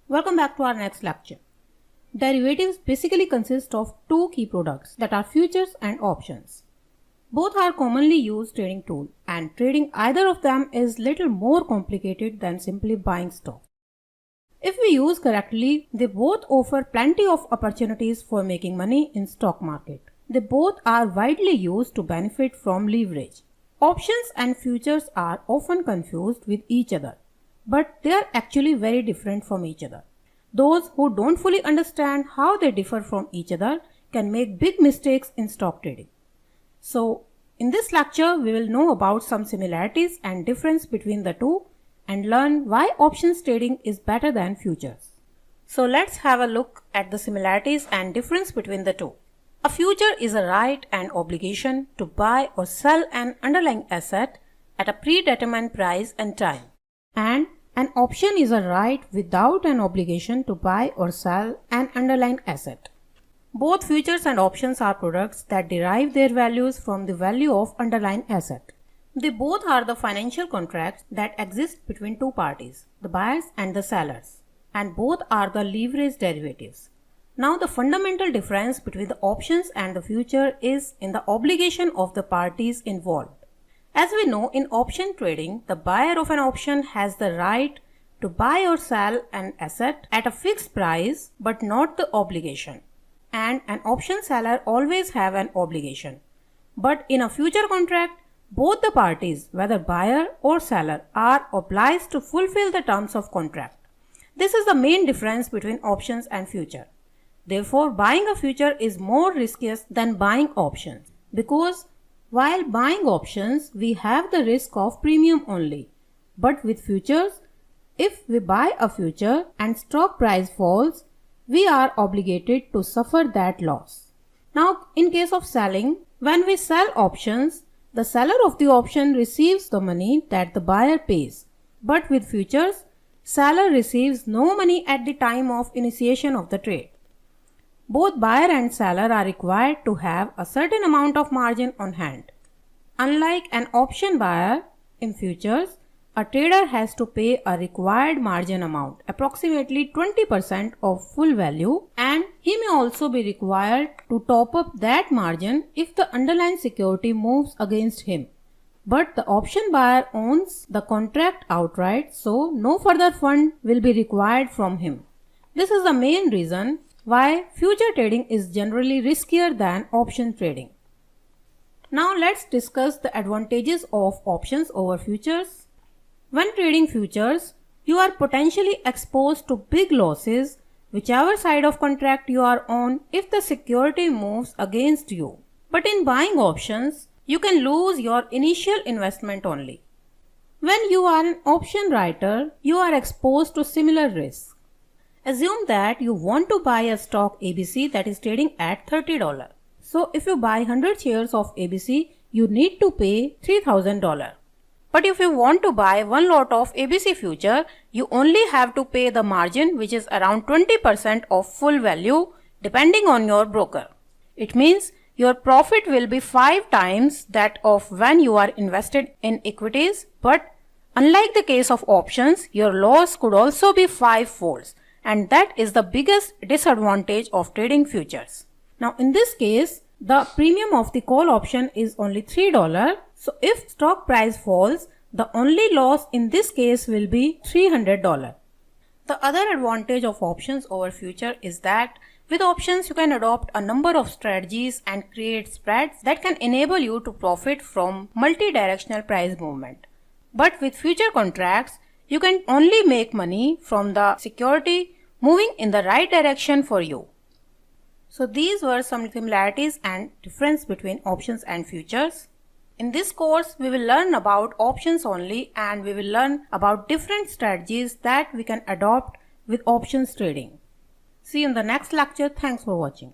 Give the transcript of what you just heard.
Welcome back to our next lecture. Derivatives basically consist of two key products that are futures and options. Both are commonly used trading tool and trading either of them is little more complicated than simply buying stock. If we use correctly, they both offer plenty of opportunities for making money in stock market. They both are widely used to benefit from leverage. Options and futures are often confused with each other, but they are actually very different from each other. Those who don't fully understand how they differ from each other can make big mistakes in stock trading. So, in this lecture, we will know about some similarities and difference between the two and learn why options trading is better than futures. So, let's have a look at the similarities and difference between the two. A future is a right and obligation to buy or sell an underlying asset at a predetermined price and time. And an option is a right without an obligation to buy or sell an underlying asset. Both futures and options are products that derive their values from the value of underlying asset. They both are the financial contracts that exist between two parties, the buyers and the sellers, and both are the leverage derivatives. Now the fundamental difference between the options and the future is in the obligation of the parties involved. As we know, in option trading, the buyer of an option has the right to buy or sell an asset at a fixed price but not the obligation. And an option seller always have an obligation. But in a future contract, both the parties, whether buyer or seller, are obliged to fulfill the terms of contract. This is the main difference between options and future. Therefore, buying a future is more riskier than buying options because while buying options, we have the risk of premium only. But with futures, if we buy a future and stock price falls, we are obligated to suffer that loss. Now, in case of selling, when we sell options, the seller of the option receives the money that the buyer pays. But with futures, seller receives no money at the time of initiation of the trade. Both buyer and seller are required to have a certain amount of margin on hand. Unlike an option buyer, in futures, a trader has to pay a required margin amount, approximately 20% of full value, and he may also be required to top up that margin if the underlying security moves against him. But the option buyer owns the contract outright, so no further fund will be required from him. This is the main reason why future trading is generally riskier than option trading. Now let's discuss the advantages of options over futures. When trading futures, you are potentially exposed to big losses whichever side of contract you are on if the security moves against you. But in buying options, you can lose your initial investment only. When you are an option writer, you are exposed to similar risks. Assume that you want to buy a stock ABC that is trading at $30. So if you buy 100 shares of ABC, you need to pay $3,000. But if you want to buy one lot of ABC future, you only have to pay the margin which is around 20% of full value depending on your broker. It means your profit will be 5 times that of when you are invested in equities, but unlike the case of options, your loss could also be 5-fold. And that is the biggest disadvantage of trading futures. Now in this case, the premium of the call option is only $3. So if stock price falls, the only loss in this case will be $300. The other advantage of options over future is that with options you can adopt a number of strategies and create spreads that can enable you to profit from multi-directional price movement. But with future contracts, you can only make money from the security moving in the right direction for you. So these were some similarities and difference between options and futures. In this course, we will learn about options only and we will learn about different strategies that we can adopt with options trading. See you in the next lecture. Thanks for watching.